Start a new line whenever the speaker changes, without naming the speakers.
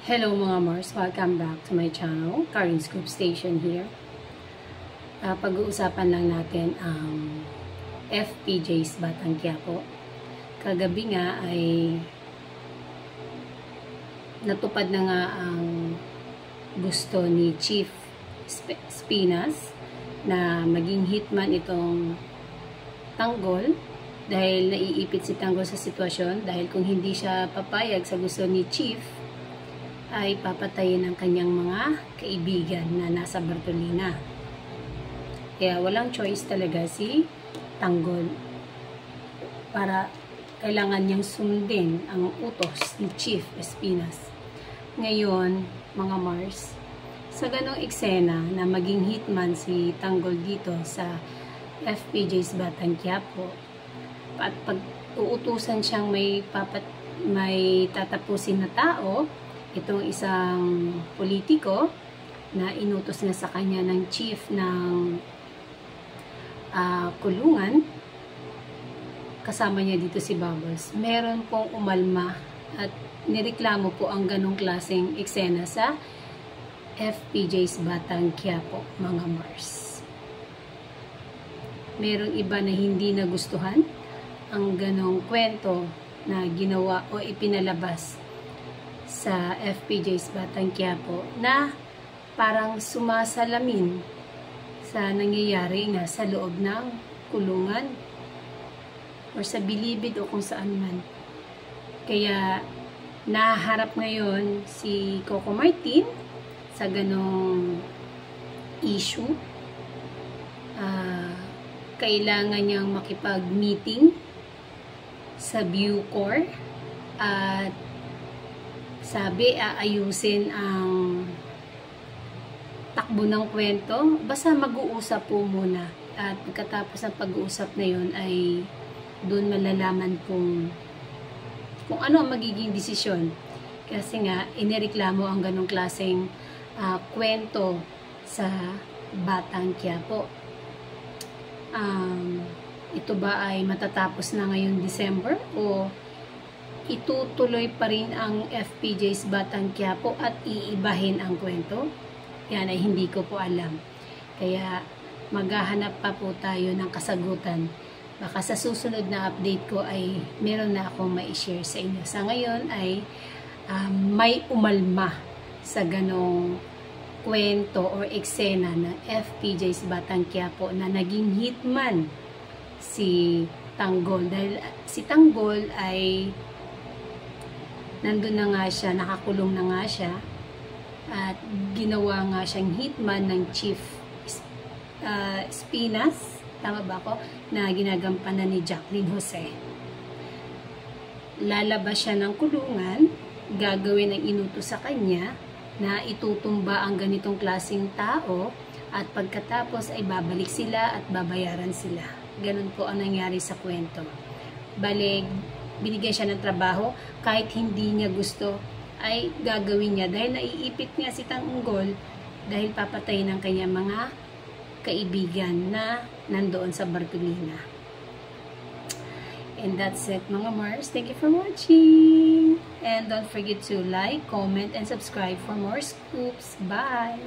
Hello mga Mars, welcome back to my channel, Karin Scoop Station here. Pag-uusapan lang natin ang FPJ's Batang Quiapo. Kagabi nga ay natupad na nga ang gusto ni Chief Espinas na maging hitman itong Tanggol dahil naiipit si Tanggol sa sitwasyon dahil kung hindi siya papayag sa gusto ni Chief ay papatayin ang kanyang mga kaibigan na nasa Bartolina. Kaya walang choice talaga si Tanggol para kailangan niyang sundin ang utos ni Chief Espinas. Ngayon, mga Mars, sa ganong eksena na maging hitman si Tanggol dito sa FPJ's Batang Quiapo at pag uutusan siyang may tatapusin na tao, itong isang politiko na inutos na sa kanya ng chief ng kulungan, kasama niya dito si Bubbles. Meron pong umalma at nireklamo po ang ganong klaseng eksena sa FPJ's Batang Quiapo, mga Mars. Merong iba na hindi nagustuhan ang ganong kwento na ginawa o ipinalabas sa FPJ's Batang Quiapo na parang sumasalamin sa nangyayari nga sa loob ng kulungan or sa bilibid o kung saan man. Kaya naharap ngayon si Coco Martin sa ganong issue. Kailangan niyang makipag-meeting sa Bucor at sabi, aayusin ang takbo ng kwento. Basta mag-uusap po muna. At pagkatapos ng pag-uusap na yun ay doon malalaman kung ano ang magiging desisyon. Kasi nga, inireklamo ang ganong klaseng kwento sa Batang Quiapo. Ito ba ay matatapos na ngayong December o itutuloy pa rin ang FPJ's Batang Quiapo at iibahin ang kwento? Yan ay hindi ko po alam. Kaya maghahanap pa po tayo ng kasagutan. Baka sa susunod na update ko ay meron na akong ma-share sa inyo. Sa ngayon ay may umalma sa ganong kwento or eksena ng FPJ's Batang Quiapo na naging hitman si Tanggol. Dahil si Tanggol ay nandun na nga siya, nakakulong na nga siya at ginawa nga siyang hitman ng Chief Espinas, tama ba ako, na ginagampanan ni Jacqueline Jose. Lalabas siya ng kulungan, gagawin ang inutos sa kanya na itutumba ang ganitong klaseng tao at pagkatapos ay babalik sila at babayaran sila. Ganun po ang nangyari sa kwento. Balik, binigyan siya ng trabaho, kahit hindi niya gusto, ay gagawin niya dahil naiipit nga si Tanggol dahil papatayin ang kanyang mga kaibigan na nandoon sa Bartolina. And that's it, mga Mars. Thank you for watching. And don't forget to like, comment, and subscribe for more scoops. Bye!